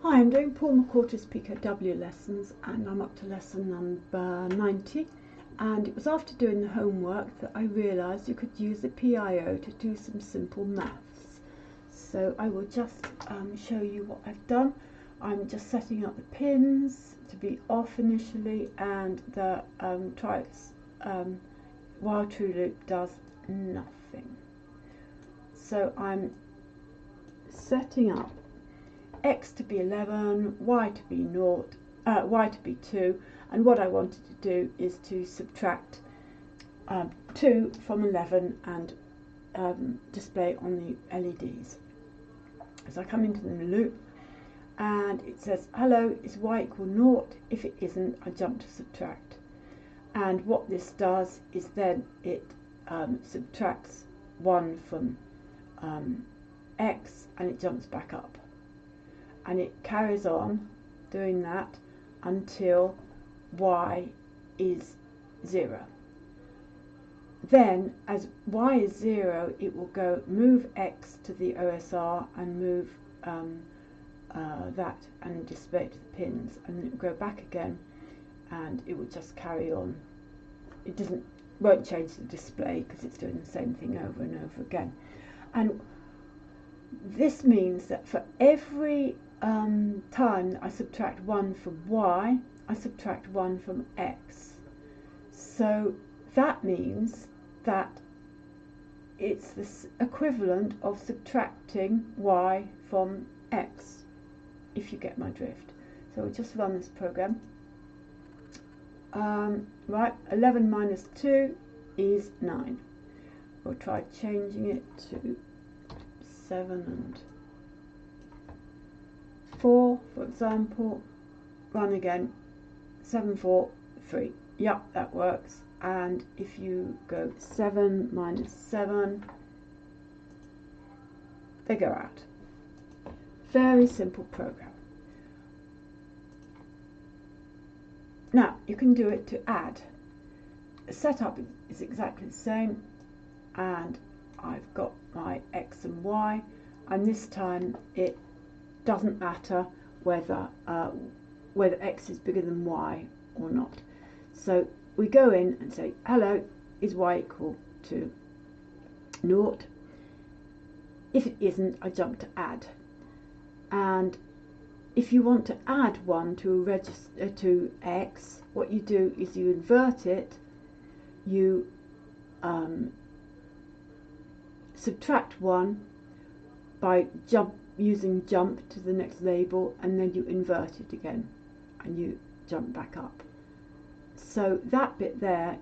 Hi, I'm doing Paul McWhorter's Pico W lessons and I'm up to lesson number 90, and it was after doing the homework that I realised you could use the PIO to do some simple maths. So I will just show you what I've done. I'm just setting up the pins to be off initially, and the while true loop does nothing. So I'm setting up x to be 11, y to be 0, y to be 2, and what I wanted to do is to subtract 2 from 11 and display on the LEDs. So I come into the loop and it says, hello, is y equal 0? If it isn't, I jump to subtract. And what this does is then it subtracts 1 from x and it jumps back up. And it carries on doing that until y is 0. Then, as y is 0, it will go move x to the OSR and move that and display it to the pins, and it will go back again, and it will just carry on. It won't change the display because it's doing the same thing over and over again. And this means that for every time I subtract 1 from y, I subtract 1 from x. So that means that it's the equivalent of subtracting y from x, if you get my drift. So we'll just run this program. Right, 11 minus 2 is 9. We'll try changing it to 7 and 4, for example. Run again. 7, 4, 3. Yep, that works. And if you go 7 minus 7, they go out. Very simple program. Now, you can do it to add. The setup is exactly the same, and I've got my x and y, and this time it doesn't matter whether x is bigger than y or not. So we go in and say, hello, is y equal to 0? If it isn't, I jump to add. And if you want to add 1 to x, what you do is you invert it, you subtract 1 by using jump to the next label, and then you invert it again and you jump back up. So that bit there,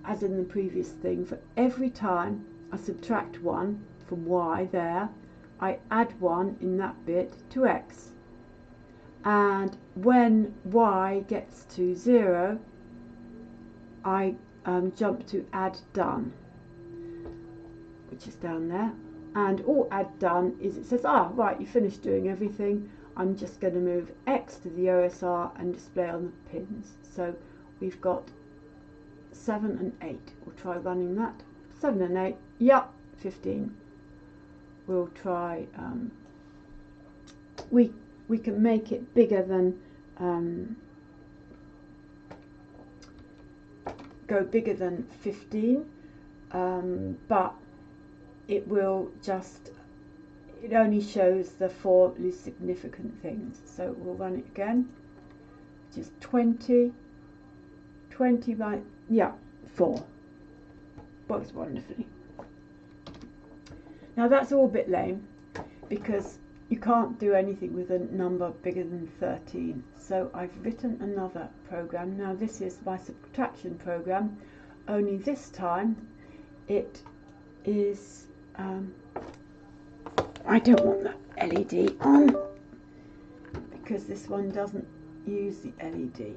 as in the previous thing, for every time I subtract 1 from y there, I add 1 in that bit to x. And when y gets to 0, I jump to add done, which is down there. And all add done is it says, right, you finished doing everything. I'm just going to move x to the OSR and display on the pins. So we've got 7 and 8. We'll try running that. 7 and 8, yep, 15. We'll try, we can make it bigger than, go bigger than 15, but it will just, it only shows the 4 least significant things. So we'll run it again, which is 20 by, yeah, 4. Works wonderfully. Now that's all a bit lame, because you can't do anything with a number bigger than 13. So I've written another program. Now this is my subtraction program, only this time it is, I don't want that LED on, because this one doesn't use the LED.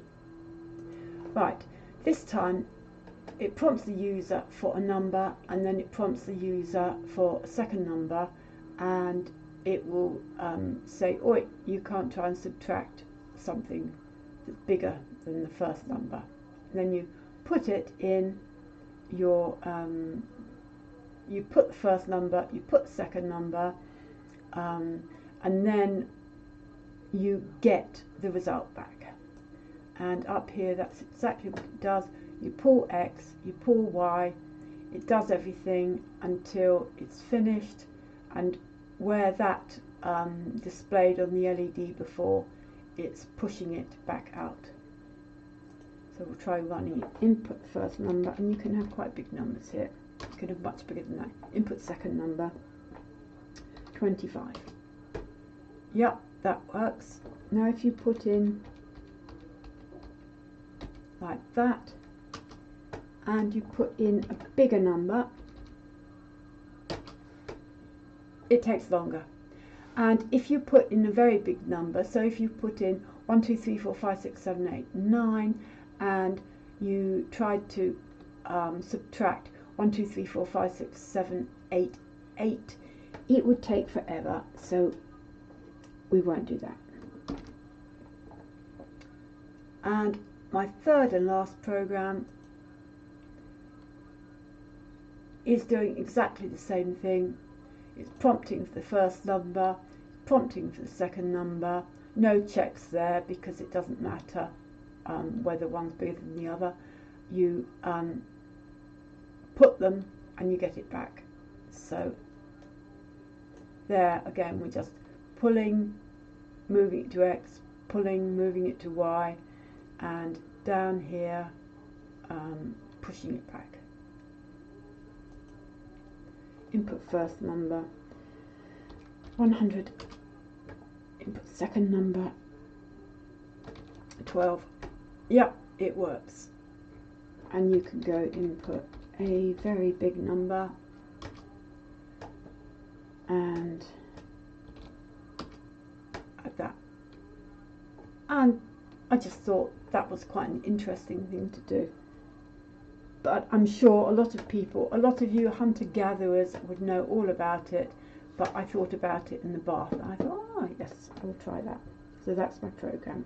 Right, this time it prompts the user for a number, and then it prompts the user for a second number, and it will say, oi, you can't try and subtract something that's bigger than the first number. And then you put it in your, you put the first number, you put the second number, and then you get the result back. And up here, that's exactly what it does. You pull X, you pull Y, it does everything until it's finished, and where that displayed on the LED before, it's pushing it back out. So we'll try running it. Input first number, and you can have quite big numbers here. You can have much bigger than that. Input second number, 25. Yep, that works. Now if you put in like that, and you put in a bigger number, it takes longer. And if you put in a very big number, so if you put in 1, 2, 3, 4, 5, 6, 7, 8, 9, and you tried to subtract 1, 2, 3, 4, 5, 6, 7, 8, 8, it would take forever, so we won't do that. And my third and last program is doing exactly the same thing. It's prompting for the first number, prompting for the second number, no checks there because it doesn't matter whether one's bigger than the other. You put them and you get it back. So there again, we're just pulling, moving it to X, pulling, moving it to Y, and down here pushing it back. Input first number, 100, input second number, 12. Yep, it works. And you can go input a very big number, and like that. And I just thought that was quite an interesting thing to do. But I'm sure a lot of people, a lot of you hunter-gatherers would know all about it, but I thought about it in the bath and I thought, oh yes, I will try that. So that's my program.